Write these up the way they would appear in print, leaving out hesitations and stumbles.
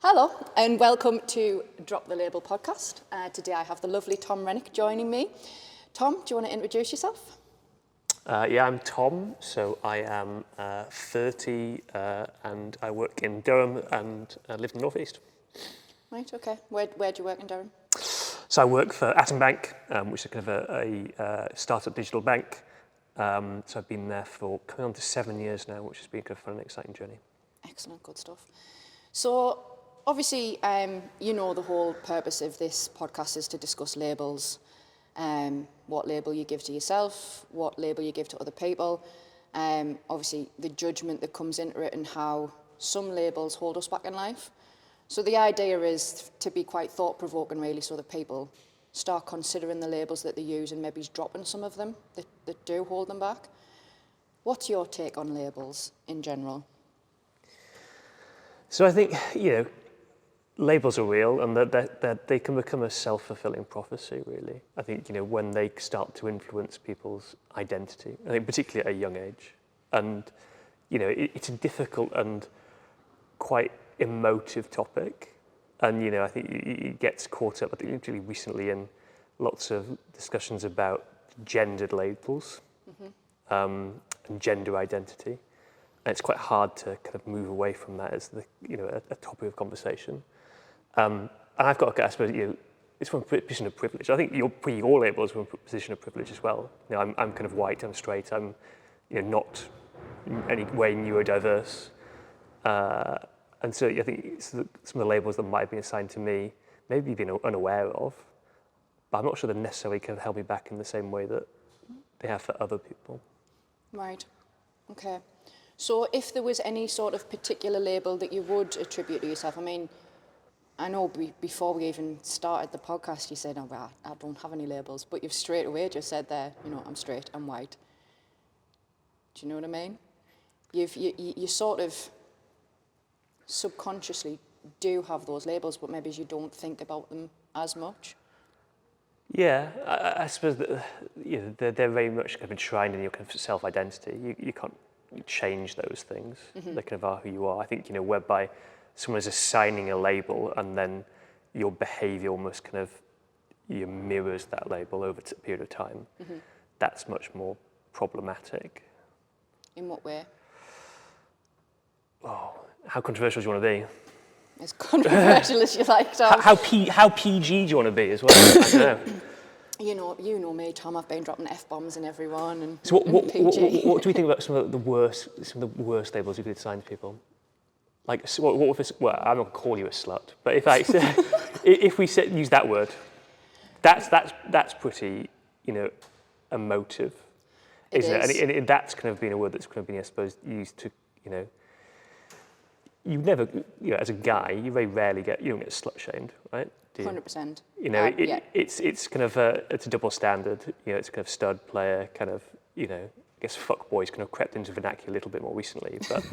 Hello and welcome to Drop the Label podcast. Today I have the lovely Tom Renwick joining me. Tom, do you want to introduce yourself? I'm Tom, so I am 30 and I work in Durham and live in the North East. Right, okay. Where do you work in Durham? So I work for Atom Bank, which is kind of a startup digital bank. So I've been there for coming on to 7 years now, which has been kind of a fun and exciting journey. Excellent, good stuff. So obviously, you know the whole purpose of this podcast is to discuss labels. What label you give to yourself, what label you give to other people. Obviously, the judgment that comes into it and how some labels hold us back in life. So the idea is to be quite thought-provoking, really, so that people start considering the labels that they use and maybe dropping some of them that do hold them back. What's your take on labels in general? So I think, labels are real and that they can become a self-fulfilling prophecy, really. I think, when they start to influence people's identity, I think particularly at a young age. And, it's a difficult and quite emotive topic. And, I think it gets caught up, I think, really recently in lots of discussions about gendered labels and gender identity. And it's quite hard to kind of move away from that as a topic of conversation. And I've got, I suppose, it's from a position of privilege. I think your label is from a position of privilege as well. I'm kind of white, I'm straight, I'm not in any way neurodiverse. And so I think some of the labels that might have been assigned to me, maybe been unaware of, but I'm not sure they necessarily kind of held me back in the same way that they have for other people. Right, okay. So if there was any sort of particular label that you would attribute to yourself, I mean, I know before we even started the podcast, you said, well, I don't have any labels, but you've straight away just said there, I'm straight, I'm white. Do you know what I mean? You sort of subconsciously do have those labels, but maybe you don't think about them as much. Yeah, I suppose that they're very much kind of enshrined in your kind of self-identity. You can't change those things. They kind of are who you are. I think whereby someone is assigning a label and then your behaviour almost kind of mirrors that label over a period of time. That's much more problematic. In what way? Oh, how controversial do you want to be? As controversial as you like, Tom. How PG do you want to be as well? I don't know. You know me, Tom. I've been dropping F-bombs in everyone and So what PG. what do we think about some of the worst labels you could assign to people? Like, so what if it's, well, I'm not going to call you a slut, but if we use that word, that's pretty, emotive, isn't it? And that's kind of been a word that's kind of been, I suppose, used to, you never, as a guy, you very rarely you don't get slut shamed, right? 100%. Yeah. It's kind of it's a double standard. It's kind of stud player, kind of, I guess fuck boys kind of crept into vernacular a little bit more recently, but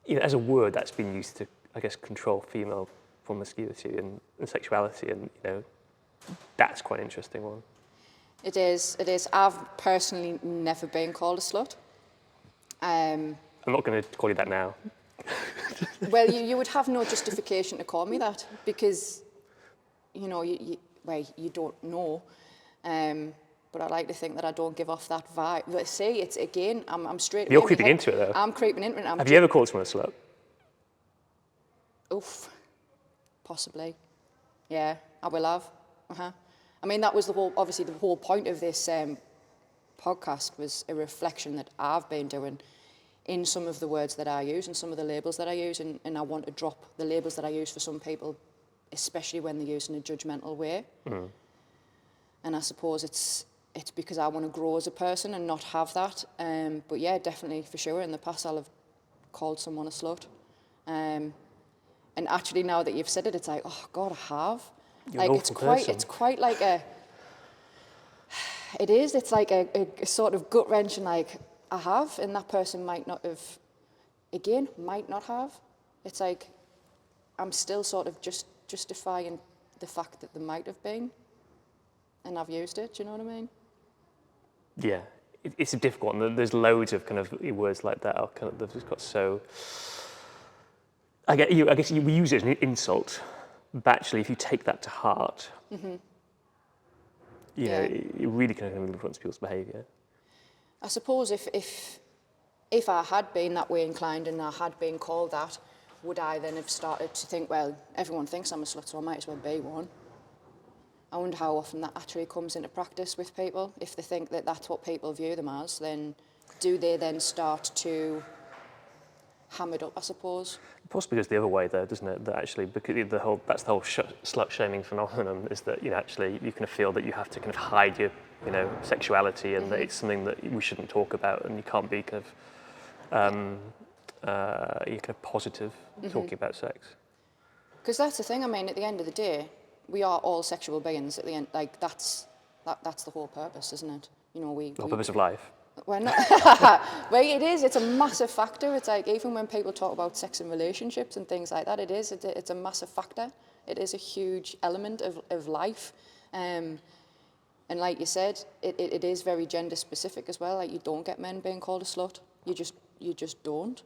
as a word that's been used to, I guess, control female promiscuity and sexuality, and that's quite an interesting one. It is. I've personally never been called a slut. I'm not going to call you that now. Well, you would have no justification to call me that because, you don't know. But I like to think that I don't give off that vibe. But see, it's again, I'm straight. You're creeping into it, though. I'm creeping into it. Have you ever called someone a slut? Oof, possibly. Yeah, I will have. I mean, that was the whole point of this podcast was a reflection that I've been doing in some of the words that I use and some of the labels that I use, and I want to drop the labels that I use for some people, especially when they're used in a judgmental way. And I suppose it's because I want to grow as a person and not have that. But yeah, definitely, for sure, in the past I'll have called someone a slut. And actually, now that you've said it, it's like, oh God, I have. You're an awful person. It's quite like it's like a sort of gut wrench, and like, I have, and that person might not have. It's like, I'm still sort of just justifying the fact that there might have been, and I've used it, do you know what I mean? Yeah, it's a difficult one. There's loads of kind of words like that are kind of, they've just got so, I guess we use it as an insult, but actually if you take that to heart, you know, it really kind of influences people's behaviour. I suppose if I had been that way inclined and I had been called that, would I then have started to think, well, everyone thinks I'm a slut, so I might as well be one? I wonder how often that actually comes into practice with people. If they think that that's what people view them as, then do they then start to ham it up, I suppose? Possibly goes the other way though, doesn't it? That actually, because that's the whole slut shaming phenomenon, is that, you know, actually you kind of feel that you have to kind of hide your, you know, sexuality, and that it's something that we shouldn't talk about, and you can't be kind of you're kind of positive talking about sex. Because that's the thing. I mean, at the end of the day, we are all sexual beings. At the end, like that's the whole purpose, isn't it? You know, The whole purpose of life. Well, not, well, it is. It's a massive factor. It's like even when people talk about sex and relationships and things like that, it is. It's a massive factor. It is a huge element of life. And like you said, it is very gender specific as well. Like you don't get men being called a slut. You just don't.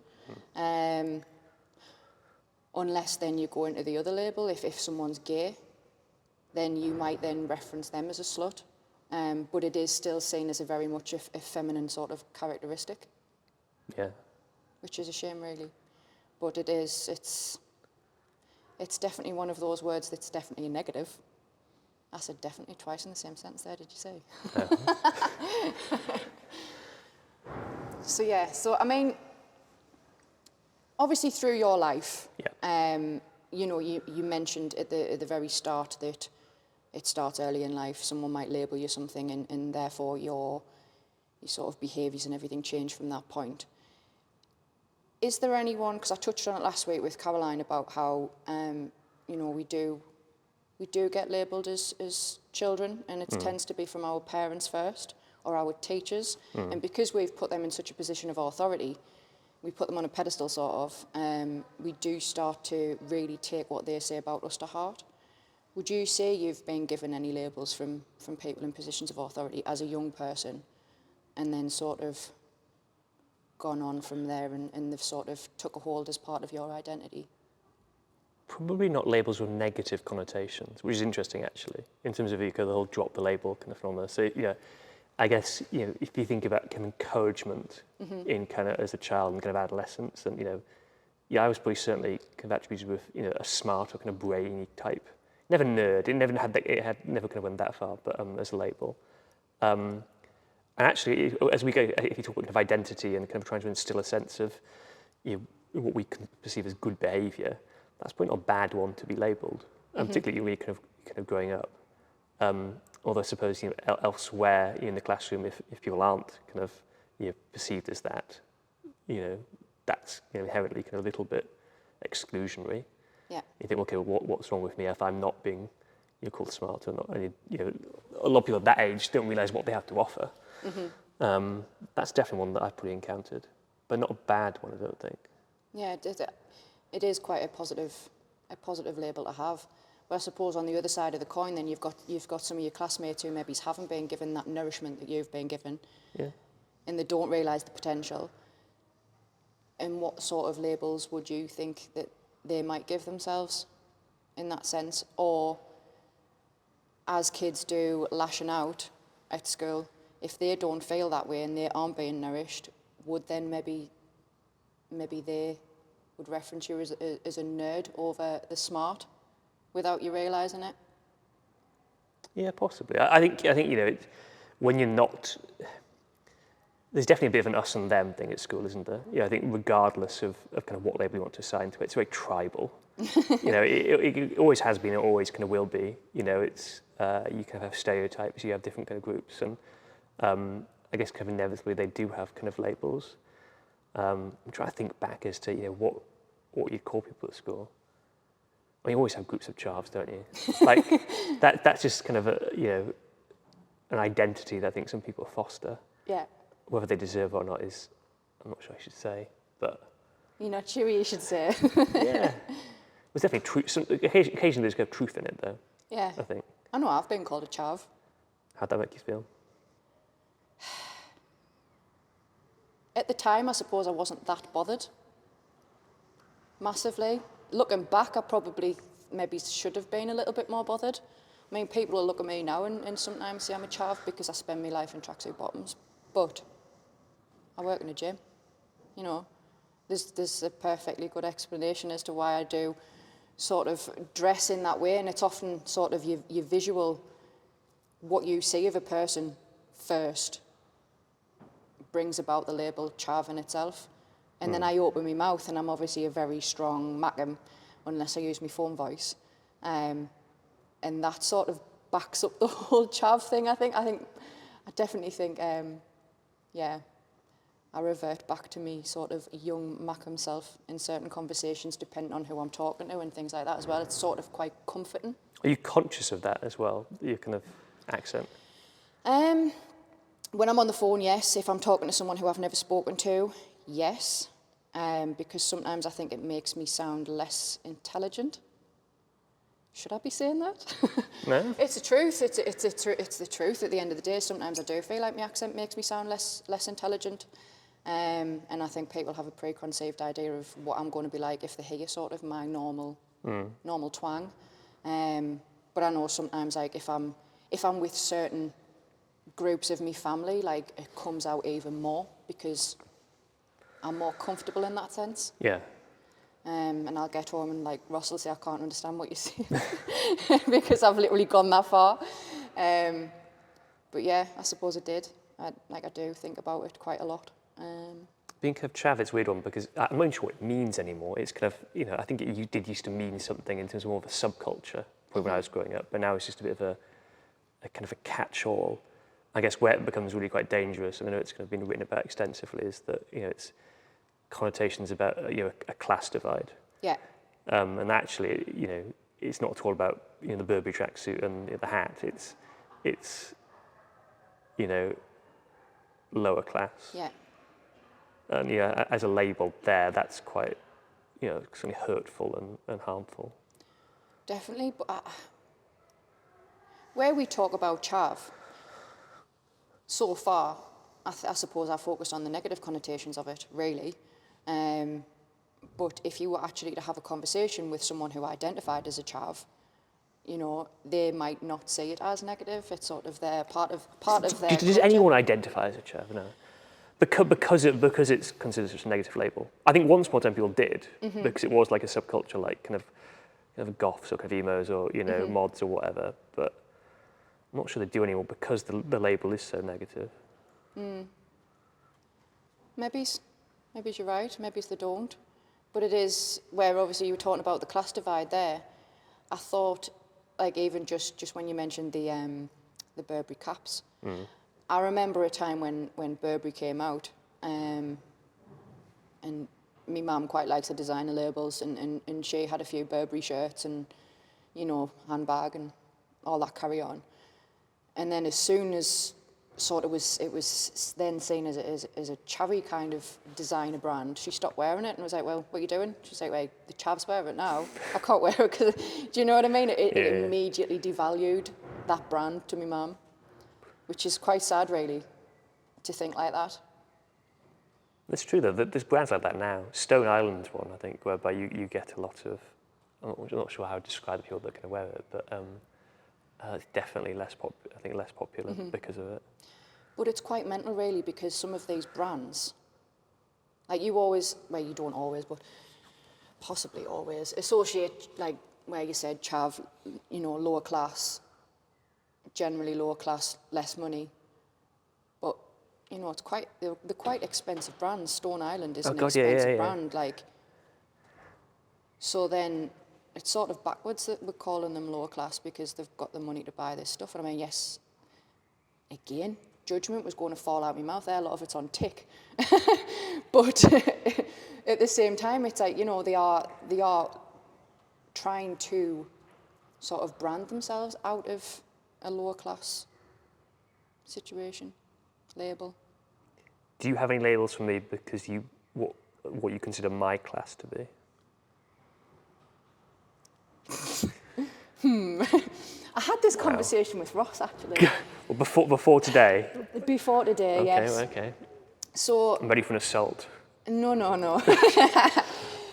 Unless then you go into the other label. If someone's gay, then you might then reference them as a slut. But it is still seen as a very much a feminine sort of characteristic. Yeah. Which is a shame, really. But it's definitely one of those words that's definitely a negative. I said definitely twice in the same sentence there, did you say? So I mean, obviously through your life, you know, you mentioned at the very start that it starts early in life. Someone might label you something, and therefore your sort of behaviours and everything change from that point. Is there anyone, because I touched on it last week with Caroline about how, you know, we do get labelled as children, and it tends to be from our parents first or our teachers. And because we've put them in such a position of authority, we put them on a pedestal sort of, we do start to really take what they say about us to heart. Would you say you've been given any labels from people in positions of authority as a young person, and then sort of gone on from there and they've sort of took a hold as part of your identity? Probably not labels with negative connotations, which is interesting actually, in terms of the whole drop the label kind of phenomenon. So yeah, I guess, you know, if you think about kind of encouragement in kind of as a child and kind of adolescence, and, you know, yeah, I was probably certainly kind of attributed with, you know, a smart or kind of brainy type. Never nerd. It had never kind of went that far, but as a label. And actually, as we go, if you talk about kind of identity and kind of trying to instill a sense of, you know, what we can perceive as good behaviour, that's probably not a bad one to be labelled, particularly when you're kind of growing up. Although I suppose, you know, elsewhere in the classroom, if people aren't kind of, you know, perceived as that, you know, that's, you know, inherently kind of a little bit exclusionary. Yeah. You think, okay, well, what's wrong with me if I'm not being, you know, called smart or not? And you know, a lot of people at that age don't realise what they have to offer. That's definitely one that I've probably encountered, but not a bad one, I don't think. Yeah, it is quite a positive label to have. But I suppose on the other side of the coin, then you've got some of your classmates who maybe haven't been given that nourishment that you've been given, and they don't realise the potential. And what sort of labels would you think that they might give themselves in that sense? Or as kids do lashing out at school, if they don't feel that way and they aren't being nourished, would then maybe they would reference you as a nerd over the smart without you realising it? Yeah, possibly. I think you know, when you're not, there's definitely a bit of an us and them thing at school, isn't there? Yeah, I think regardless of kind of what label you want to assign to it, it's very tribal. You know, it always has been, it always kind of will be. You know, it's you kind of have stereotypes, you have different kind of groups, and I guess kind of inevitably they do have kind of labels. I'm trying to think back as to, you know, what you'd call people at school. I mean, you always have groups of chavs, don't you? Like that's just kind of a, you know, an identity that I think some people foster. Yeah. Whether they deserve it or not is, I'm not sure I should say, but... You're not sure you should say. Yeah. There's definitely truth. Occasionally there's kind of truth in it, though. Yeah. I think. I know I've been called a chav. How'd that make you feel? At the time, I suppose I wasn't that bothered. Massively. Looking back, I probably maybe should have been a little bit more bothered. I mean, people will look at me now and sometimes say I'm a chav because I spend my life in tracksuit bottoms. But I work in a gym. You know, there's a perfectly good explanation as to why I do sort of dress in that way, and it's often sort of your visual, what you see of a person first brings about the label chav in itself. And then I open my mouth and I'm obviously a very strong mackem unless I use my phone voice. And that sort of backs up the whole chav thing, I think. I definitely think, yeah, I revert back to me sort of young mackem self in certain conversations depending on who I'm talking to and things like that as well. It's sort of quite comforting. Are you conscious of that as well, your kind of accent? When I'm on the phone, yes. If I'm talking to someone who I've never spoken to, yes. Because sometimes I think it makes me sound less intelligent. Should I be saying that? No. It's the truth. It's the truth. At the end of the day, sometimes I do feel like my accent makes me sound less intelligent. And I think people have a preconceived idea of what I'm going to be like if they hear sort of my normal twang. But I know sometimes, like if I'm with certain groups of me family, like it comes out even more because I'm more comfortable in that sense. Yeah. And I'll get home and like Ross will say, I can't understand what you say because I've literally gone that far. But yeah, I suppose I did. I do think about it quite a lot. Being kind of chav is a weird one because I'm not sure what it means anymore. It's kind of, you know, I think it did used to mean something in terms of more of a subculture when I was growing up, but now it's just a bit of a kind of a catch-all. I guess where it becomes really quite dangerous, and I know it's kind of been written about extensively, is that, you know, it's connotations about, you know, a class divide. Yeah. And actually, you know, it's not at all about, you know, the Burberry tracksuit and the hat. It's you know, lower class. Yeah. And yeah, as a label there, that's quite, you know, something hurtful and harmful. Definitely, but where we talk about chav, so far, I suppose I focused on the negative connotations of it, really. But if you were actually to have a conversation with someone who identified as a chav, you know, they might not see it as negative. It's sort of their part of their Does culture. anyone identify as a chav? No. Because it's considered such a negative label. I think once upon a time people did, because it was like a subculture, like kind of goths or kind of emos or, you know, mods or whatever. But I'm not sure they do anymore because the label is so negative. Maybe you're right. Maybe they don't. But it is where obviously you were talking about the class divide there. I thought, like even just when you mentioned the Burberry caps, I remember a time when Burberry came out, and my mum quite likes the designer labels, and she had a few Burberry shirts and, you know, handbag and all that carry on. And then as soon as sort of it was then seen as a chavvy kind of designer brand, she stopped wearing it and was like, well, what are you doing? She's like, well, the chavs wear it now. I can't wear it because, do you know what I mean? It immediately devalued that brand to my mum, which is quite sad, really, to think like that. It's true, though. There's brands like that now. Stone Island's one, I think, whereby you get a lot of, I'm not sure how to describe the people that can wear it, but it's definitely less popular because of it. But it's quite mental, really, because some of these brands, like you always, well, you don't always, but possibly always, associate, like where you said chav, you know, lower class, generally lower class, less money. But, you know, they're quite expensive brands. Stone Island is an expensive brand, like. So then it's sort of backwards that we're calling them lower class because they've got the money to buy this stuff. And I mean, yes, again, judgment was going to fall out of my mouth there. A lot of it's on tick. But at the same time, it's like, you know, they are trying to sort of brand themselves out of a lower class situation, label. Do you have any labels for me because what you consider my class to be? I had this conversation with Ross, actually. Well, before today? Before today, Okay, yes. okay. So I'm ready for an assault. no.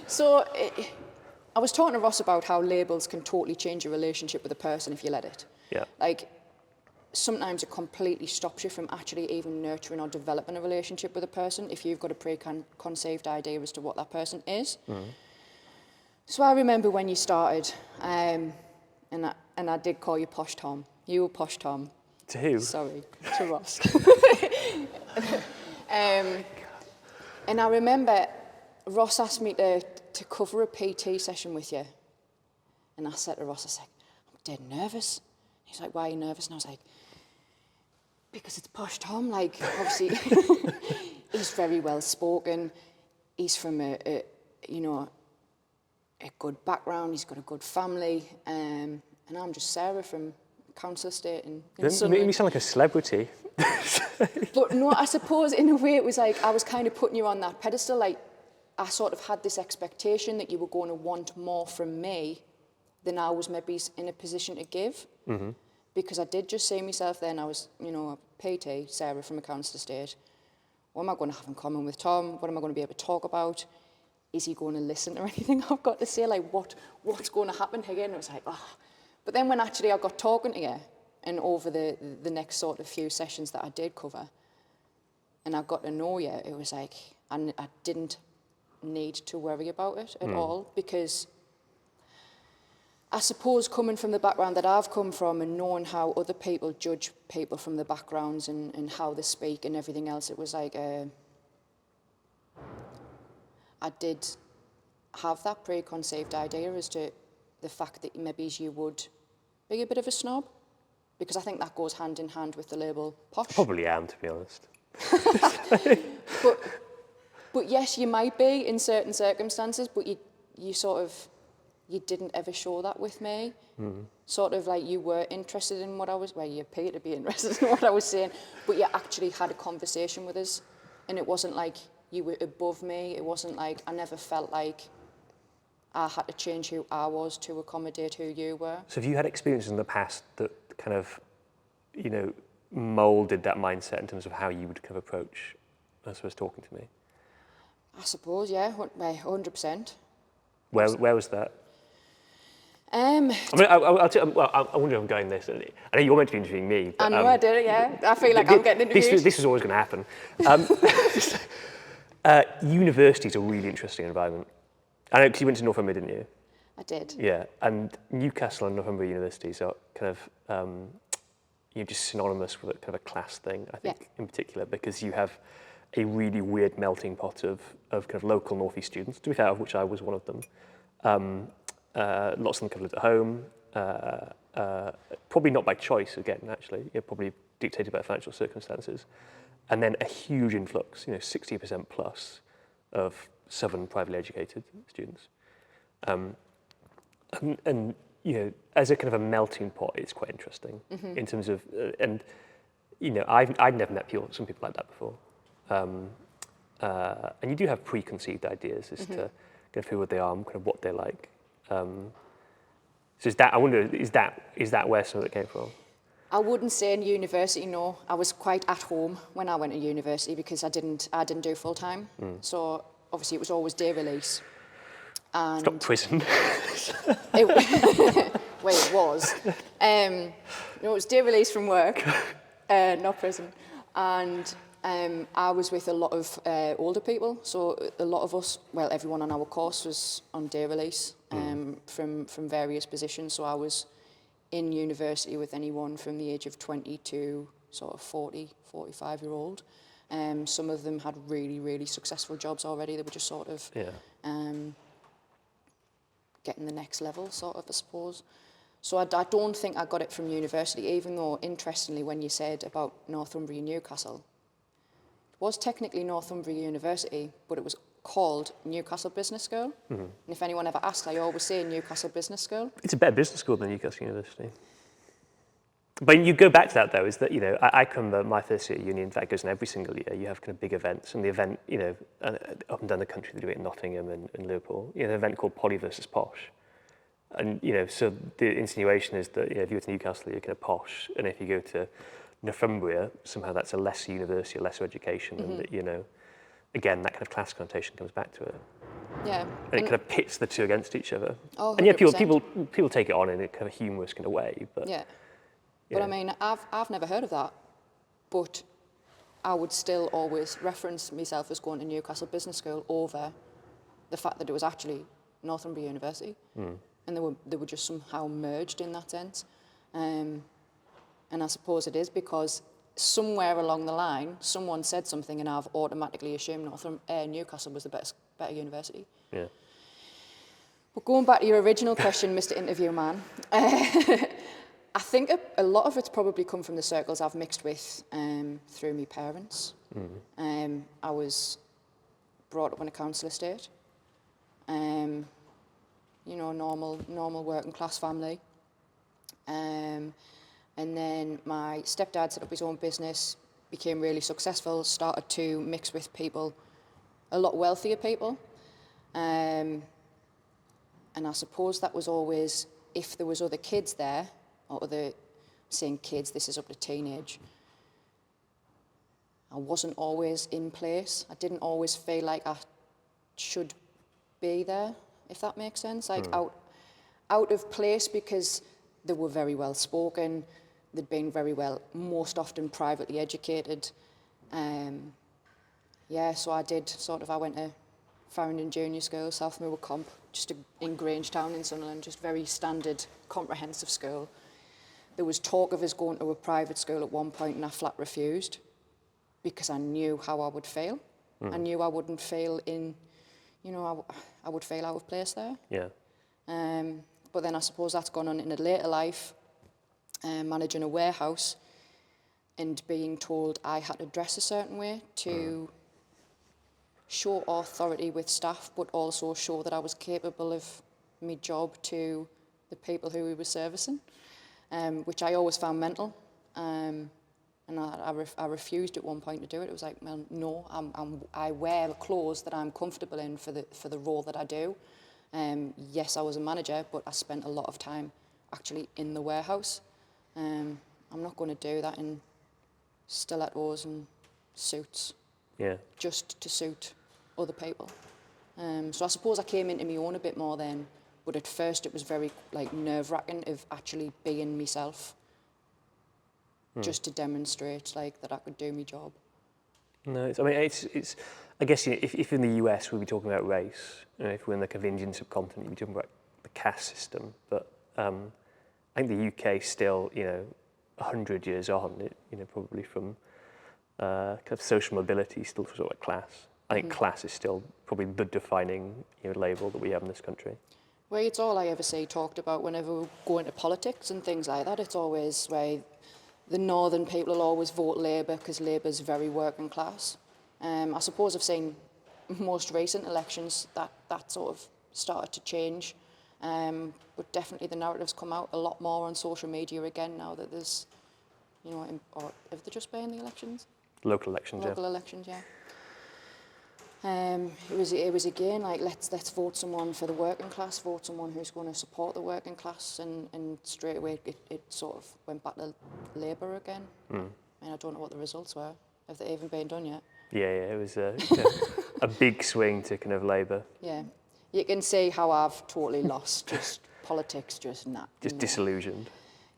So I was talking to Ross about how labels can totally change your relationship with a person if you let it. Yeah. Like, sometimes it completely stops you from actually even nurturing or developing a relationship with a person if you've got a preconceived idea as to what that person is. So I remember when you started, and I did call you Posh Tom. You were Posh Tom. To who? Sorry, to Ross. And I remember Ross asked me to cover a PT session with you. And I said to Ross, I said, I'm dead nervous. He's like, why are you nervous? And I was like, because it's Posh Tom. Like, obviously, he's very well spoken. He's from a good background. He's got a good family. And I'm just Sarah from Council Estate. And You make me sound like a celebrity. But no, I suppose in a way it was like I was kind of putting you on that pedestal. Like, I sort of had this expectation that you were going to want more from me than I was maybe in a position to give. Mm-hmm. Because I did just see myself then. I was, a PT, Sarah from a Council Estate. What am I going to have in common with Tom? What am I going to be able to talk about? Is he going to listen to anything I've got to say? Like, what's going to happen here? And it was like, oh. But then when actually I got talking to you, and over the next sort of few sessions that I did cover, and I got to know you, it was like, I didn't need to worry about it at all, because I suppose coming from the background that I've come from and knowing how other people judge people from the backgrounds and how they speak and everything else, it was like I did have that preconceived idea as to the fact that maybe you would be a bit of a snob, because I think that goes hand in hand with the label Posh. Probably am, to be honest. But yes, you might be in certain circumstances, but you sort of, you didn't ever show that with me. Sort of like you were interested in what I was, well, you appear to be interested in what I was saying, but you actually had a conversation with us, and it wasn't like you were above me. It wasn't like, I never felt like I had to change who I was to accommodate who you were. So have you had experiences in the past that kind of, moulded that mindset in terms of how you would kind of approach, I suppose, talking to me? I suppose, yeah, 100%. Where was that? I mean, I wonder if I'm going this. I know you're meant to be interviewing me. But, I know I did it, yeah. I feel like I'm getting interviewed. This was always going to happen. University's a really interesting environment. I know, because you went to Northumbria, didn't you? I did. Yeah, and Newcastle and Northumbria universities are kind of, just synonymous with a kind of a class thing, I think, in particular, because you have a really weird melting pot of kind of local North East students, to be fair, of which I was one of them. Lots of them kind of lived at home, probably not by choice, again, actually, probably dictated by financial circumstances. And then a huge influx, 60% plus of Southern privately educated students. And as a kind of a melting pot, it's quite interesting in terms of, I'd never met some people like that before. And you do have preconceived ideas as to kind of who they are and kind of what they're like. So I wonder, is that where some of it came from? I wouldn't say in university, no. I was quite at home when I went to university because I didn't do full time. So obviously it was always day release. And it's not prison. Well, it was. It was day release from work, not prison. And I was with a lot of older people. So a lot of us, well, everyone on our course was on day release from various positions. So I was in university with anyone from the age of 20 to sort of 40, 45-year-old. Some of them had really, really successful jobs already. They were just sort of getting the next level, sort of, I suppose. So I don't think I got it from university, even though, interestingly, when you said about Northumbria Newcastle, it was technically Northumbria University, but it was called Newcastle Business School. And if anyone ever asked, I always say Newcastle Business School. It's a better business school than Newcastle University. But you go back to that, though, is that, I can remember my first year at uni, in fact, it goes in every single year, you have kind of big events, and the event, up and down the country, they do it in Nottingham and Liverpool, an event called Poly versus Posh. And, so the insinuation is that, if you go to Newcastle, you're kind of posh, and if you go to Northumbria, somehow that's a lesser university, a lesser education, and that, you know, again, that kind of class connotation comes back to it. Yeah. And it kind of pits the two against each other. Oh, and yeah, 100%. people take it on in a kind of humorous kind of way, but Yeah. But I mean, I've never heard of that, but I would still always reference myself as going to Newcastle Business School over the fact that it was actually Northumbria University, and they were just somehow merged in that sense. And I suppose it is because somewhere along the line, someone said something, and I've automatically assumed Newcastle was the better university. Yeah. But going back to your original question, Mr. Interview Man, I think a lot of it's probably come from the circles I've mixed with through my parents. I was brought up in a council estate, you know, normal working class family. And then my stepdad set up his own business, became really successful, started to mix with people, a lot wealthier people. And I suppose that was always, if there was other kids there, or other, saying kids, this is up to teenage, I wasn't always in place. I didn't always feel like I should be there, if that makes sense. Like out of place, because they were very well spoken, they'd been very well, most often privately educated. So I went to Farringdon Junior School, South Moor Comp, just in Grangetown in Sunderland, just very standard, comprehensive school. There was talk of us going to a private school at one point, and I flat refused because I knew how I would feel. I knew I wouldn't feel I would feel out of place there. Yeah. But then I suppose that's gone on in a later life, managing a warehouse and being told I had to dress a certain way to show authority with staff, but also show that I was capable of my job to the people who we were servicing, which I always found mental. And I refused at one point to do it. It was like, well, no, I wear clothes that I'm comfortable in for the role that I do. Yes, I was a manager, but I spent a lot of time actually in the warehouse. I'm not going to do that in stilettos and suits. Yeah. Just to suit other people. So I suppose I came into my own a bit more then, but at first it was very nerve-wracking of actually being myself, just to demonstrate that I could do my job. No, it's. I guess if in the US we'd be talking about race, if we're in the kind of Indian subcontinent, we'd be talking about the caste system. But I think the UK still, 100 years on, probably from kind of social mobility, still sort of like class. I think class is still probably the defining label that we have in this country. Well, it's all I ever see talked about whenever we go into politics and things like that. It's always the northern people will always vote Labour because Labour's very working class. I suppose I've seen most recent elections that sort of started to change. But definitely the narratives come out a lot more on social media again now that there's, or have they just been the elections? Local elections, Local elections, yeah. It was again let's vote someone for the working class, vote someone who's going to support the working class, and straight away it sort of went back to Labour again. And I don't know what the results were. Have they even been done yet? Yeah, it was a big swing to kind of Labour. Yeah, you can see how I've totally lost just politics, just not. Just disillusioned.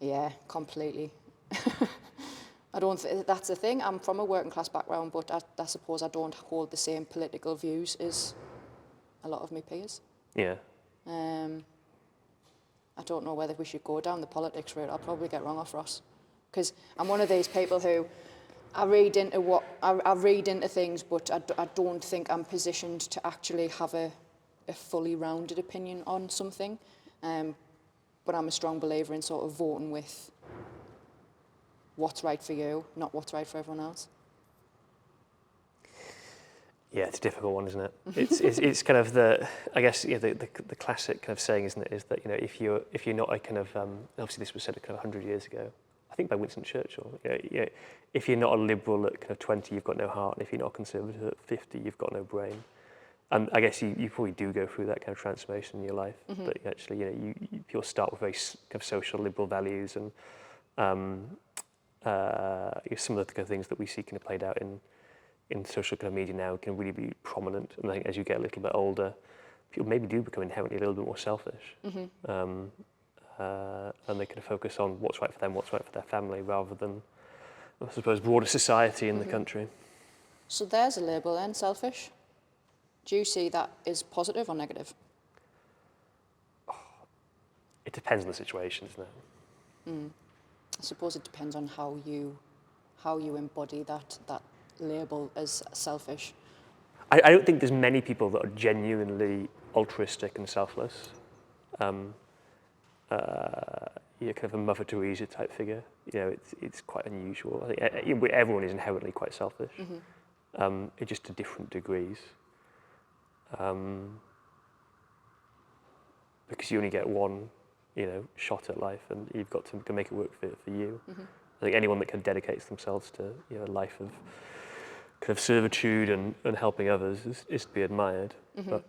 Yeah, completely. I don't think that's the thing. I'm from a working class background, but I suppose I don't hold the same political views as a lot of my peers. Yeah. I don't know whether we should go down the politics route. I'll probably get wrong off Ross, because I'm one of these people who I read into things, but I don't think I'm positioned to actually have a fully rounded opinion on something. But I'm a strong believer in sort of voting with what's right for you, not what's right for everyone else. Yeah, it's a difficult one, isn't it? It's kind of the classic kind of saying, isn't it? Is that if you're not a kind of obviously this was said kind of 100 years ago, I think by Winston Churchill. If you're not a liberal at kind of 20, you've got no heart, and if you're not a conservative at 50, you've got no brain. And I guess you probably do go through that kind of transformation in your life. But actually, you'll start with very kind of social liberal values and some of the kind of things that we see kind of played out in social kind of media now can really be prominent. And I think as you get a little bit older, people maybe do become inherently a little bit more selfish. And they kind of focus on what's right for them, what's right for their family, rather than, I suppose, broader society in the country. So there's a label then, selfish. Do you see that as positive or negative? It depends on the situation, doesn't it? I suppose it depends on how you embody that label as selfish. I don't think there's many people that are genuinely altruistic and selfless. You're kind of a Mother Teresa type figure. It's quite unusual. I think everyone is inherently quite selfish, just to different degrees. Because you only get one, shot at life, and you've got to make it work for you. I think anyone that kind of dedicates themselves to a life of kind of servitude and helping others is to be admired, but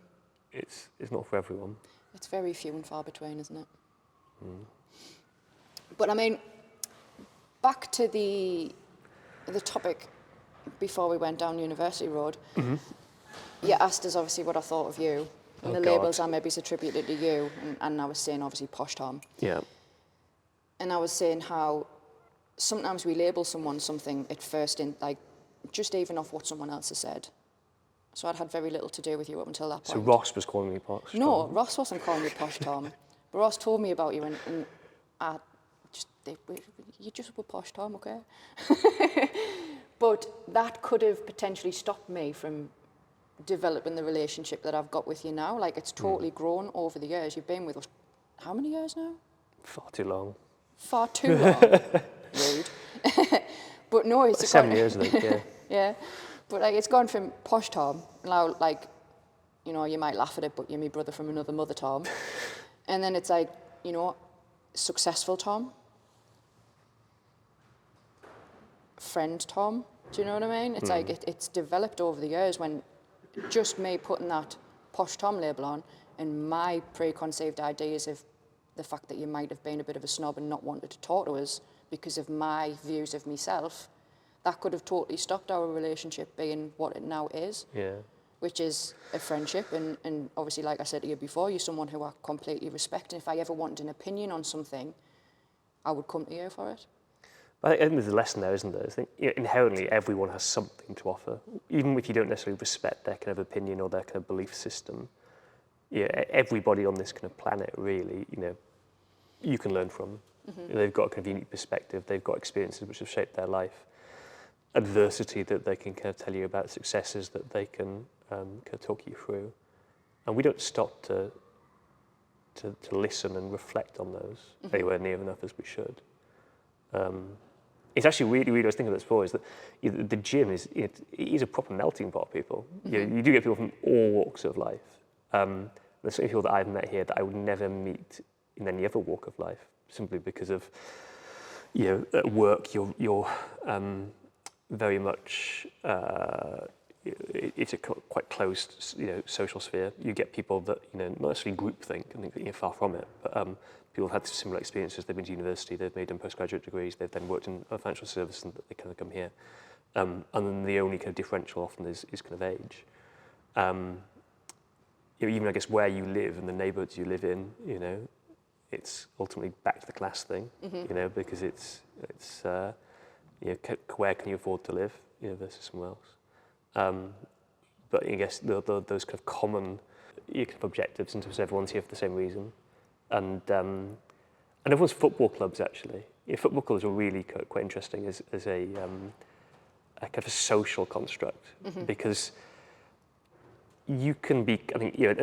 it's not for everyone. It's very few and far between, isn't it? But I mean, back to the topic before we went down University Road. You asked us obviously what I thought of you, and the labels I maybe attributed to you, and I was saying obviously Posh Tom. Yeah. And I was saying how sometimes we label someone something at first in just even off what someone else has said. So I'd had very little to do with you up until that point. So Ross was calling me Posh Tom? No, Ross wasn't calling you Posh Tom. But Ross told me about you, and you just were Posh Tom, okay? But that could have potentially stopped me from developing the relationship that I've got with you now. It's totally grown over the years. You've been with us, how many years now? Far too long. Far too long. Rude. But no, it's 7 years, I think, yeah. Yeah, but it's gone from Posh Tom, now you might laugh at it, but you're my brother from another mother, Tom. And then it's successful Tom, friend Tom. Do you know what I mean? It's it's developed over the years when just me putting that Posh Tom label on and my preconceived ideas of the fact that you might have been a bit of a snob and not wanted to talk to us because of my views of myself, that could have totally stopped our relationship being what it now is. Yeah. Which is a friendship, and obviously, like I said to you before, you're someone who I completely respect, and if I ever wanted an opinion on something, I would come to you for it. I think there's a lesson there, isn't there? I think inherently everyone has something to offer, even if you don't necessarily respect their kind of opinion or their kind of belief system. Everybody on this kind of planet, really, you can learn from. They've got a kind of unique perspective, they've got experiences which have shaped their life, adversity that they can kind of tell you about, successes that they can kind of talk you through. And we don't stop to listen and reflect on those anywhere near enough as we should. It's actually really, I was thinking of this before, is that the gym is a proper melting pot of people. You do get people from all walks of life. There's certainly people that I've met here that I would never meet in any other walk of life, simply because of, at work, you're very much, it's a quite closed, social sphere. You get people that, not necessarily groupthink, I think that you're far from it, but people have had similar experiences. They've been to university, they've made them postgraduate degrees, they've then worked in a financial service, and they kind of come here. And then the only kind of differential often is kind of age. Even I guess where you live and the neighbourhoods you live in, it's ultimately back to the class thing, because it's where can you afford to live, versus somewhere else. But I guess those kind of common kind of objectives in terms of everyone's here for the same reason, and everyone's football clubs actually. Football clubs are really quite interesting as a kind of a social construct, because you can be,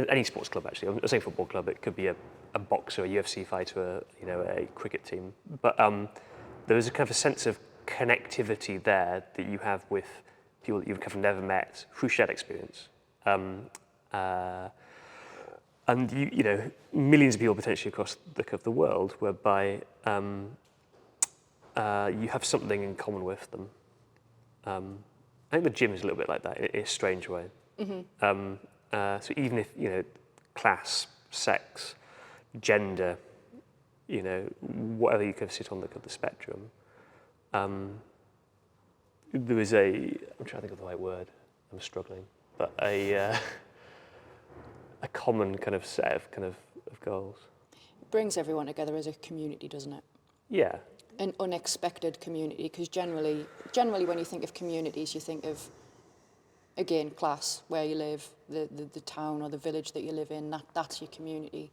any sports club actually. I'm saying football club, it could be a boxer, a UFC fighter, a cricket team. But there is a kind of a sense of connectivity there that you have with people that you've kind of never met through shared experience. And millions of people potentially across the world, whereby you have something in common with them. I think the gym is a little bit like that in a strange way. So even if class, sex, gender, whatever you can sit on the spectrum, There was I'm trying to think of the right word. I'm struggling, but a common kind of set of goals. It brings everyone together as a community, doesn't it? Yeah. An unexpected community, because generally when you think of communities, you think of, again, class, where you live, the town or the village that you live in, that's your community.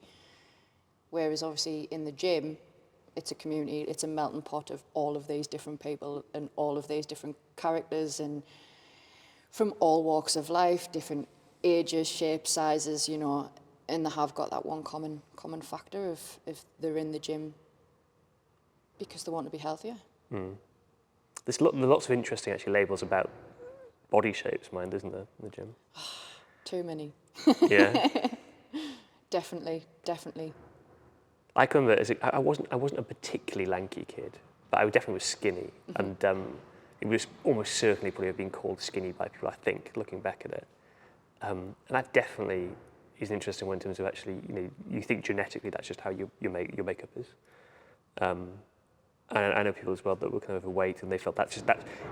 Whereas obviously in the gym, it's a community, it's a melting pot of all of these different people and all of these different characters, and from all walks of life, different ages, shapes, sizes, you know, and they have got that one common factor of if they're in the gym because they want to be healthier. There's lots of interesting actually labels about body shapes, mind, isn't there, in the gym? Too many. Yeah. Definitely. I can remember I wasn't a particularly lanky kid, but I definitely was skinny, and it was almost certainly probably have been called skinny by people, I think, looking back at it. And that definitely is an interesting one in terms of actually, you know, you think genetically that's just how your makeup is. And I know people as well that were kind of overweight, and they felt that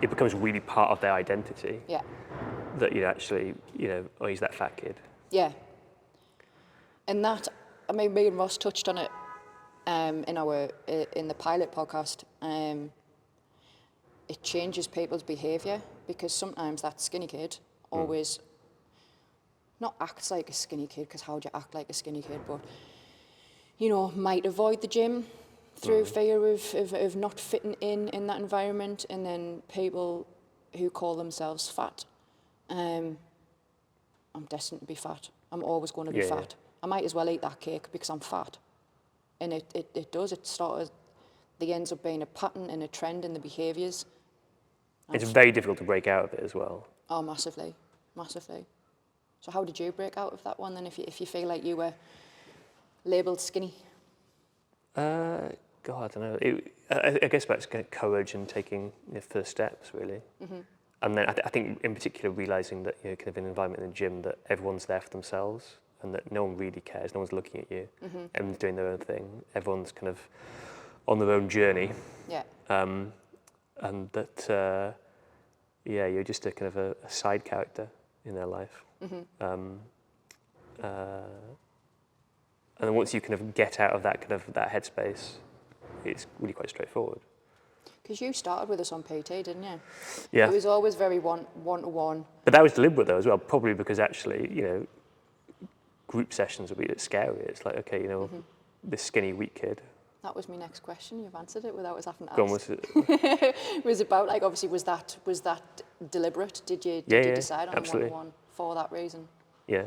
it becomes really part of their identity. Yeah. That you actually, you know, oh, he's that fat kid. Yeah. And that, I mean, me and Ross touched on it in the pilot podcast. It changes people's behaviour, because sometimes that skinny kid always not acts like a skinny kid, because how would you act like a skinny kid, but, you know, might avoid the gym through fear of not fitting in that environment. And then people who call themselves fat, I'm destined to be fat. I'm always going to be fat. I might as well eat that cake because I'm fat. And it does. It ends up being a pattern and a trend in the behaviours. It's very difficult to break out of it as well. Oh, massively. So how did you break out of that one then, if you feel like you were labelled skinny? God, I don't know. I guess that's kind of courage and taking the first steps, really. And then I think in particular realising that, you know, kind of an environment in the gym that everyone's there for themselves and that no one really cares, no one's looking at you, everyone's doing their own thing, everyone's kind of on their own journey. Yeah. And that, you're just a kind of a side character in their life. And then once you kind of get out of that headspace, it's really quite straightforward. Because you started with us on PT, didn't you? Yeah. It was always very one-to-one. But that was deliberate though as well, probably because actually, you know, group sessions would be scary. It's like, okay, you know, this skinny, weak kid. That was my next question. You've answered it without us having to ask. Go on, what's it? It was about, like, obviously, was that deliberate? Did you decide on absolutely. one-to-one for that reason? Yeah.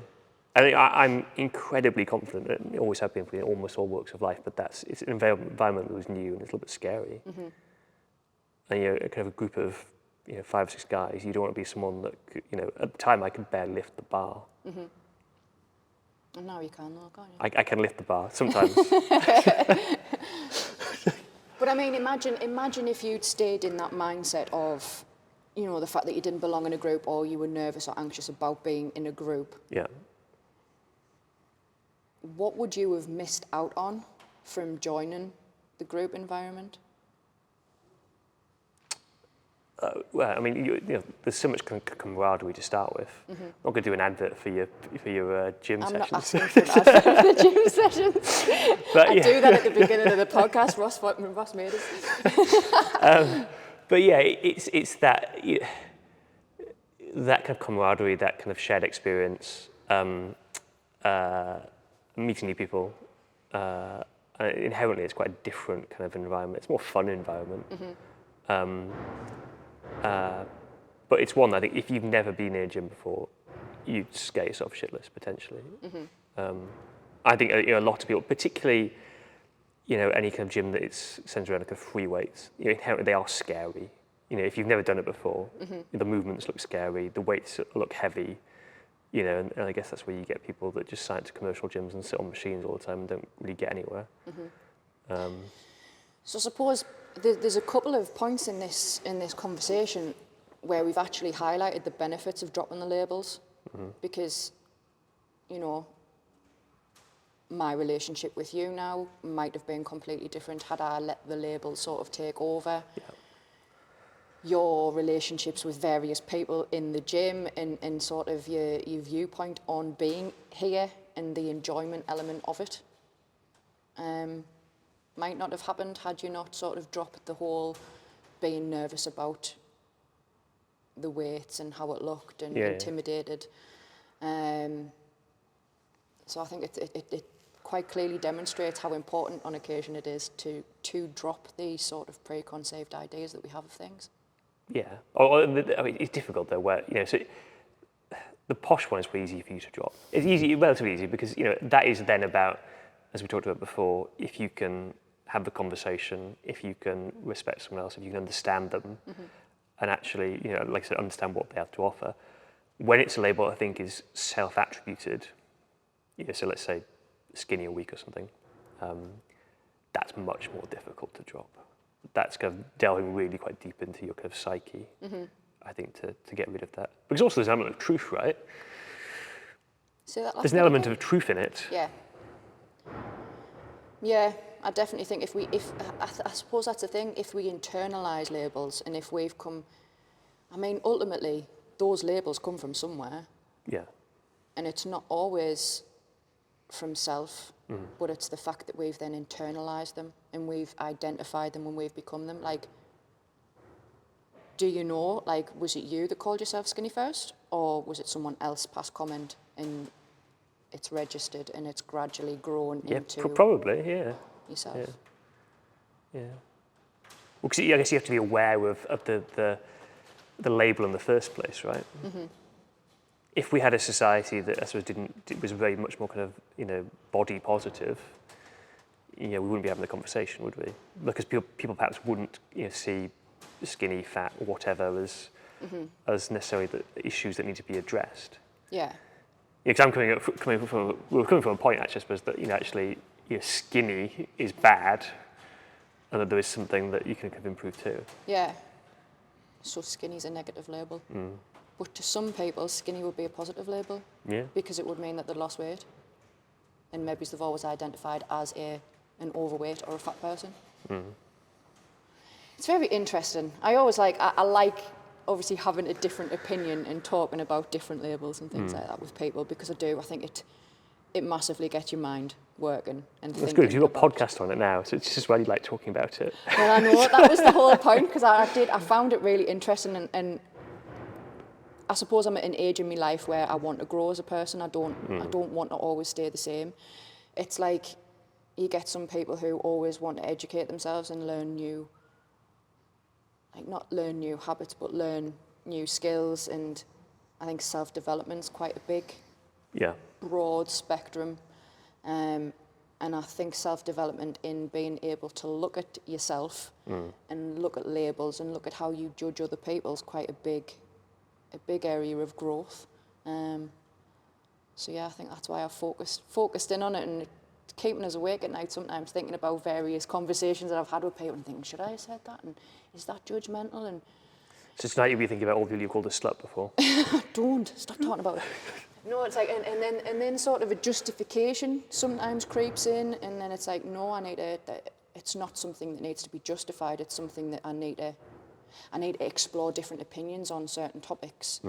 I think I'm incredibly confident, and always have been for almost all walks of life, but it's an environment that was new and it's a little bit scary. And, you know, kind of a group of, you know, 5 or 6 guys, you don't want to be someone that, you know, at the time I could barely lift the bar. And now you can, though, can't you? I can lift the bar sometimes. But I mean, imagine if you'd stayed in that mindset of, you know, the fact that you didn't belong in a group, or you were nervous or anxious about being in a group. Yeah. What would you have missed out on from joining the group environment? Well, I mean, you know, there's so much camaraderie to start with. I'm not going to do an advert for your gym sessions. I'm not asking for an advert for the gym sessions. But, I do that at the beginning of the podcast. Ross made us. But yeah, it's that that kind of camaraderie, that kind of shared experience, meeting new people. Inherently, it's quite a different kind of environment. It's a more fun environment. But it's one that I think if you've never been in a gym before, you'd scare yourself shitless potentially. I think, you know, a lot of people, particularly, you know, any kind of gym that it's centered around kind of free weights, you know, inherently they are scary. You know, if you've never done it before, the movements look scary, the weights look heavy, you know, and I guess that's where you get people that just sign up to commercial gyms and sit on machines all the time and don't really get anywhere. So I suppose there's a couple of points in this conversation where we've actually highlighted the benefits of dropping the labels, because, you know, my relationship with you now might have been completely different had I let the label sort of take over. your relationships with various people in the gym and sort of your viewpoint on being here and the enjoyment element of it. Might not have happened had you not sort of dropped the whole being nervous about the weights and how it looked and intimidated. So I think it quite clearly demonstrates how important on occasion it is to drop these sort of preconceived ideas that we have of things. Yeah. I mean, it's difficult though, where, so the Posh one is pretty easy for you to drop. It's easy, relatively easy, because, that is then about, as we talked about before, if you can have the conversation, if you can respect someone else, if you can understand them, and actually, like I said, understand what they have to offer. When it's a label I think is self-attributed, so let's say skinny or weak or something, that's much more difficult to drop. That's kind of delving really quite deep into your kind of psyche, I think, to get rid of that. Because also there's an element of truth, right? So there's an element of truth in it. Yeah. Yeah, I definitely think I suppose that's the thing, if we internalise labels and if we've come, ultimately, those labels come from somewhere. Yeah. And it's not always from self, but it's the fact that we've then internalised them and we've identified them and we've become them. Like, do you know, was it you that called yourself skinny first, or was it someone else past comment and it's registered and it's gradually grown into probably, yourself? Yeah. Well, because I guess you have to be aware of the label in the first place, right? If we had a society that I suppose was very much more kind of body positive, we wouldn't be having the conversation, would we? Because people perhaps wouldn't see skinny, fat, or whatever as necessarily the issues that need to be addressed. Yeah. Because we're coming from a point, actually, I suppose, that actually skinny is bad, and that there is something that you can kind of improve too. Yeah. So skinny's a negative label. But to some people, skinny would be a positive label. Yeah. Because it would mean that they lost weight. And maybe they've always identified as an overweight or a fat person. It's very interesting. I always I like obviously having a different opinion and talking about different labels and things like that with people, because I think it massively gets your mind working and thinking. That's good, because you've got a podcast on it now, so it's just really like talking about it. Well, I know, that was the whole point, because I found it really interesting, and I suppose I'm at an age in my life where I want to grow as a person. I don't want to always stay the same. It's like you get some people who always want to educate themselves and learn new, not learn new habits, but learn new skills. And I think self-development's quite a big, broad spectrum. And I think self-development in being able to look at yourself and look at labels and look at how you judge other people is quite a big area of growth. So yeah, I think that's why I've focused in on it, and it's keeping us awake at night sometimes, thinking about various conversations that I've had with people and thinking, should I have said that? And is that judgmental? And so tonight you'll be thinking about all the people you called a slut before. Don't stop talking about it. No, it's like, and then sort of a justification sometimes creeps in, and then it's like, no, it's not something that needs to be justified. It's something that I need to explore different opinions on certain topics,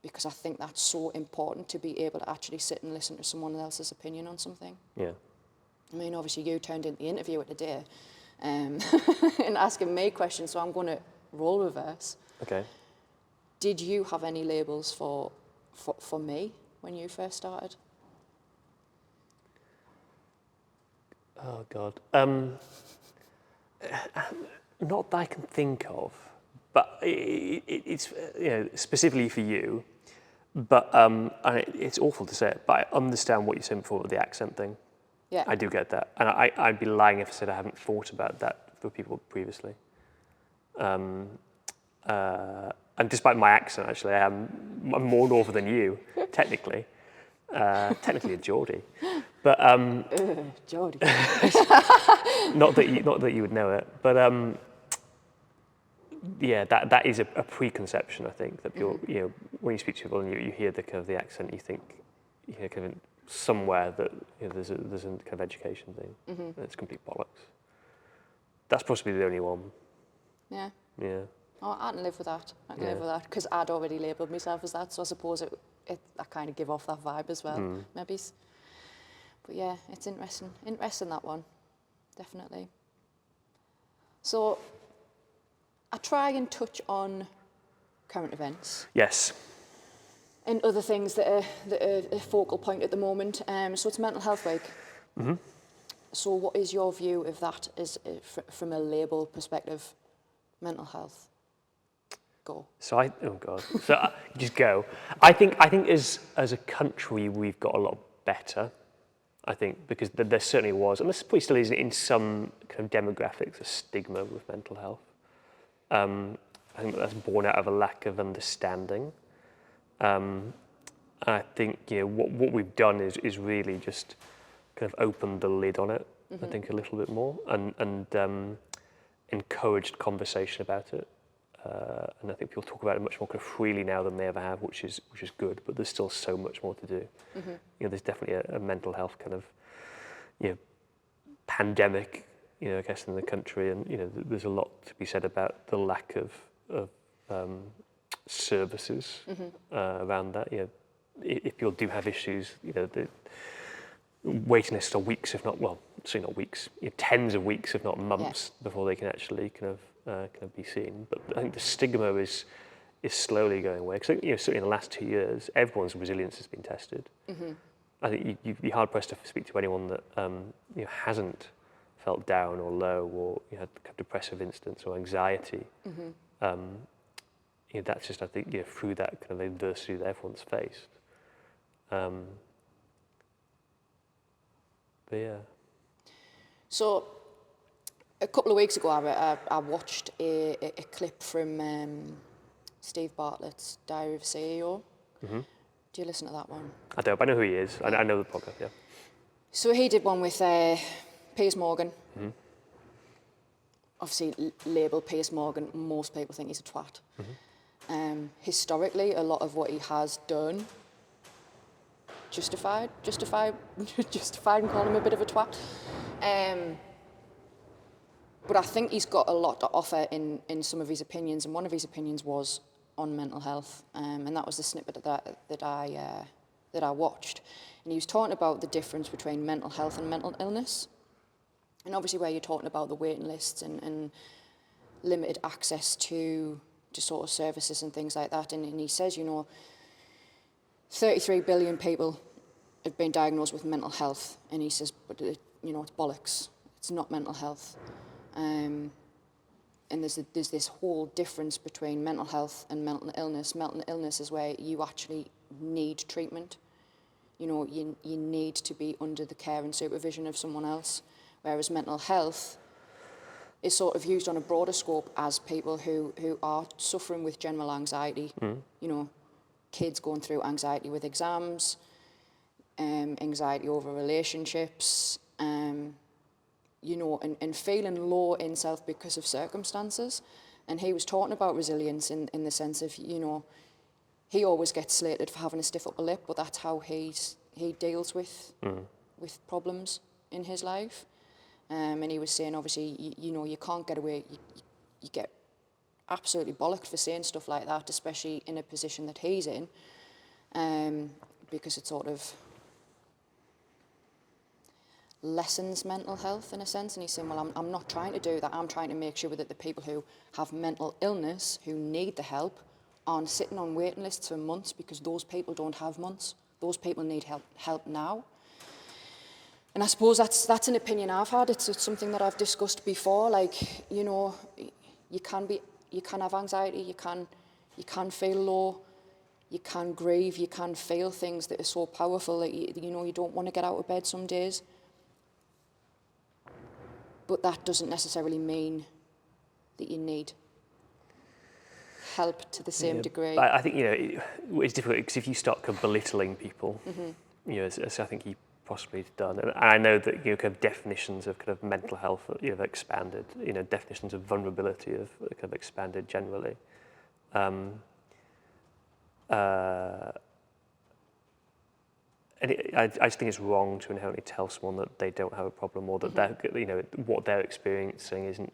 because I think that's so important, to be able to actually sit and listen to someone else's opinion on something. Yeah. Obviously you turned in the interview at the day, and asking me questions, so I'm going to role reverse. Okay. Did you have any labels for me when you first started? Oh God. Not that I can think of, but it's specifically for you. But and it's awful to say it, but I understand what you're saying before with the accent thing. Yeah. I do get that, and I'd be lying if I said I haven't thought about that for people previously. And despite my accent, actually, I'm more northern than you, technically. Technically a Geordie, but Geordie. not that you would know it, but that is a preconception, I think, that people, when you speak to people and you hear the kind of the accent, you think, kind of somewhere that there's a kind of education thing, and it's complete bollocks. That's possibly the only one. Yeah. Yeah. Oh, I can live with that. I can live with that because I'd already labelled myself as that, so I suppose I kind of give off that vibe as well, maybe. But yeah, it's interesting. Interesting, that one, definitely. So I try and touch on current events. Yes. And other things that are a focal point at the moment. So it's Mental Health Week. Mm-hmm. So what is your view of that from a label perspective? Mental health. Go. So just go. I think as a country we've got a lot better. I think because there certainly was, and there probably still is in some kind of demographics, a stigma with mental health. I think that's born out of a lack of understanding. I think what we've done is really just kind of opened the lid on it. I think a little bit more and encouraged conversation about it. And I think people talk about it much more kind of freely now than they ever have, which is good. But there's still so much more to do. There's definitely a mental health kind of pandemic. I guess in the country, and there's a lot to be said about the lack of services around that. If people do have issues, the waiting lists are weeks, if not, well, certainly not weeks, tens of weeks, if not months, before they can actually kind of be seen. But I think the stigma is slowly going away. Because certainly in the last 2 years, everyone's resilience has been tested. I think you'd be hard pressed to speak to anyone that hasn't felt down or low or had depressive incidents or anxiety. That's just, I think, through that kind of adversity that everyone's faced. But yeah. So, a couple of weeks ago, I watched a clip from Steve Bartlett's Diary of a CEO. Do you listen to that one? I don't, but I know who he is. I know the podcast, yeah. So he did one with Piers Morgan. Obviously, label Piers Morgan, most people think he's a twat. Historically, a lot of what he has done justified in calling him a bit of a twat. But I think he's got a lot to offer in some of his opinions, and one of his opinions was on mental health, and that was the snippet that I watched. And he was talking about the difference between mental health and mental illness. And obviously where you're talking about the waiting lists and limited access to sort of services and things like that. And he says, 33 billion people have been diagnosed with mental health. And he says, but it's bollocks. It's not mental health. And there's this whole difference between mental health and mental illness. Mental illness is where you actually need treatment. You need to be under the care and supervision of someone else. Whereas mental health is sort of used on a broader scope as people who are suffering with general anxiety. Kids going through anxiety with exams, anxiety over relationships, and feeling low in self because of circumstances. And he was talking about resilience in the sense of, he always gets slated for having a stiff upper lip, but that's how he deals with problems in his life. And he was saying, obviously, you can't get away. You get absolutely bollocked for saying stuff like that, especially in a position that he's in, because it sort of lessens mental health in a sense. And he's saying, well, I'm not trying to do that. I'm trying to make sure that the people who have mental illness, who need the help, aren't sitting on waiting lists for months, because those people don't have months. Those people need help now. And I suppose that's an opinion I've had. It's something that I've discussed before. Like, you can have anxiety, you can feel low, you can grieve, you can feel things that are so powerful that you don't want to get out of bed some days. But that doesn't necessarily mean that you need help to the same degree. I think it's difficult because if you start belittling people, as I think he possibly done, and I know that kind of definitions of kind of mental health have expanded. Definitions of vulnerability have kind of expanded generally. And I just think it's wrong to inherently tell someone that they don't have a problem, or that they're, what they're experiencing isn't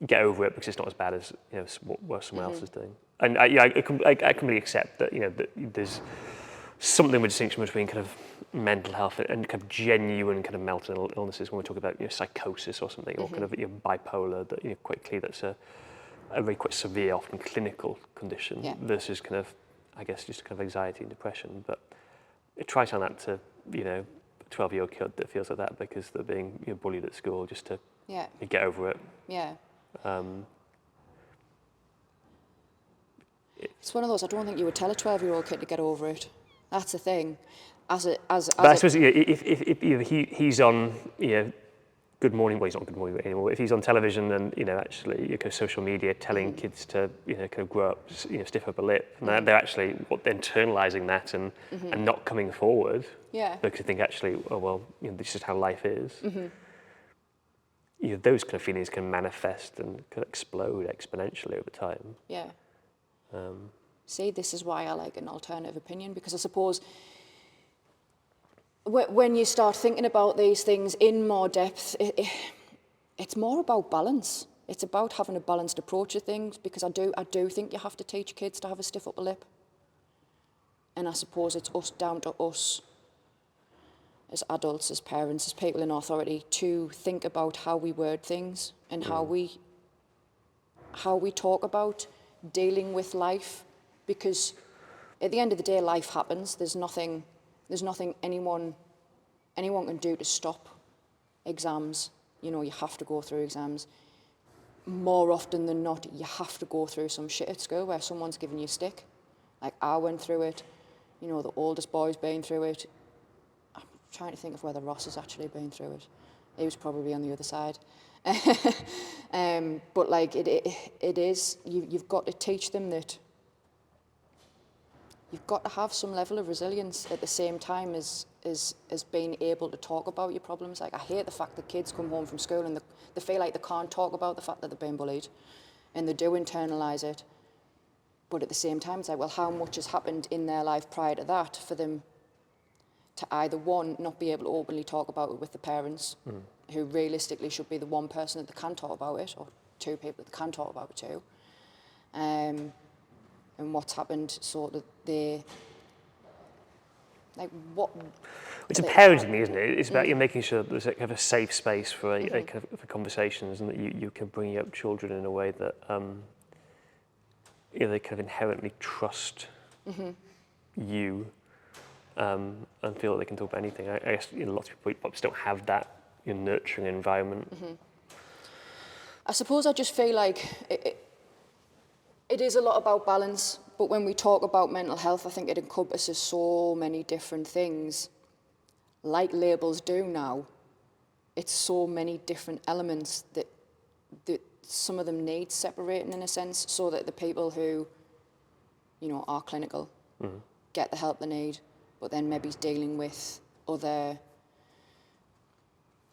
get over it because it's not as bad as what someone else is doing. And I completely accept that that there's something of a distinction between kind of mental health and kind of genuine kind of mental illnesses when we talk about psychosis or something, or kind of bipolar. That quite clear that's a very quite severe, often clinical condition versus kind of I guess just kind of anxiety and depression. But try telling that to a 12-year-old kid that feels like that because they're being bullied at school just to get over it. Yeah. It's one of those. I don't think you would tell a 12-year-old kid to get over it. That's the thing. But I suppose if he's on Good Morning, well he's not Good Morning anymore. If he's on television and actually kind of social media telling kids to kind of grow up, stiff upper lip, and they're actually they're internalising that and not coming forward. Yeah. Because they think actually, oh well, this is how life is. Those kind of feelings can manifest and can explode exponentially over time. Yeah. See, this is why I like an alternative opinion, because I suppose when you start thinking about these things in more depth, it's more about balance. It's about having a balanced approach to things, because I do think you have to teach kids to have a stiff upper lip. And I suppose it's down to us as adults, as parents, as people in authority, to think about how we word things and how we talk about dealing with life, because at the end of the day, life happens. There's nothing anyone can do to stop exams. You have to go through exams. More often than not, you have to go through some shit at school where someone's giving you a stick. Like I went through it. The oldest boy's been through it. I'm trying to think of whether Ross has actually been through it. He was probably on the other side. But like it is, you've got to teach them that you've got to have some level of resilience at the same time as being able to talk about your problems. Like I hate the fact that kids come home from school and they feel like they can't talk about the fact that they're being bullied, and they do internalise it. But at the same time, it's like, well, how much has happened in their life prior to that for them to either, one, not be able to openly talk about it with the parents, who realistically should be the one person that they can talk about it, or two people that they can talk about it to, and what's happened so that they, like, what... It's a parenting, isn't it? It's about you making sure that there's a kind of a safe space for for conversations, and that you can bring up children in a way that they kind of inherently trust you and feel that they can talk about anything. I guess lots of people just don't have that nurturing environment. I suppose I just feel like it is a lot about balance, but when we talk about mental health, I think it encompasses so many different things, like labels do now. It's so many different elements that some of them need separating in a sense, so that the people who, are clinical get the help they need, but then maybe dealing with other,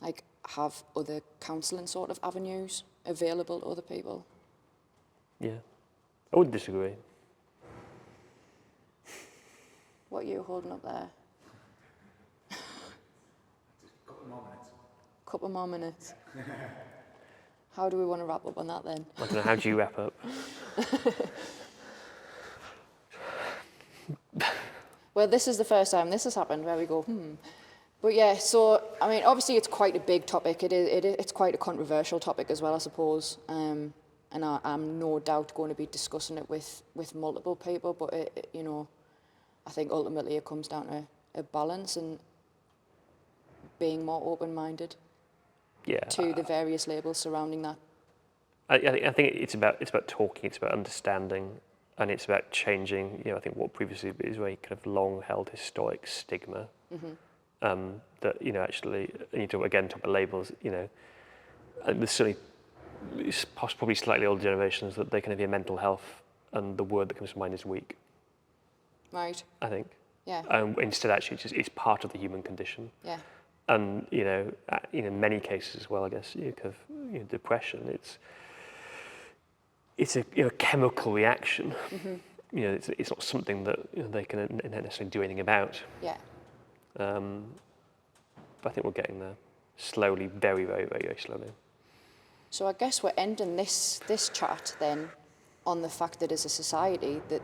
like, have other counselling sort of avenues available to other people. Yeah, I wouldn't disagree. What are you holding up there? Couple more minutes. How do we want to wrap up on that then? I don't know, how do you wrap up? Well, this is the first time this has happened where we go, But yeah, so, I mean, obviously it's quite a big topic. It's quite a controversial topic as well, I suppose. And I'm no doubt going to be discussing it with multiple people, but, I think ultimately it comes down to a balance and being more open-minded to the various labels surrounding that. I think it's about talking, it's about understanding, and it's about changing. I think what previously is very kind of long-held historic stigma. That actually, and you talk about labels. There's certainly probably slightly older generations that they can have your mental health, and the word that comes to mind is weak. Right. I think. Yeah. Instead, actually, it's part of the human condition. Yeah. And in many cases as well, I guess depression. It's a chemical reaction. It's not something that they can necessarily do anything about. Yeah. But I think we're getting there slowly, very, very, very, very slowly. So I guess we're ending this chat then on the fact that as a society that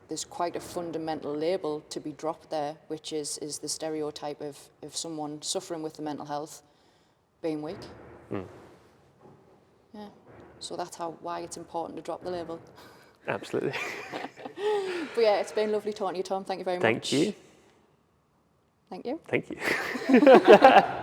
there's quite a fundamental label to be dropped there, which is the stereotype of someone suffering with the mental health being weak. Yeah. So that's why it's important to drop the label. Absolutely. But yeah, it's been lovely talking to you, Tom. Thank you very much. Thank you. Thank you. Thank you.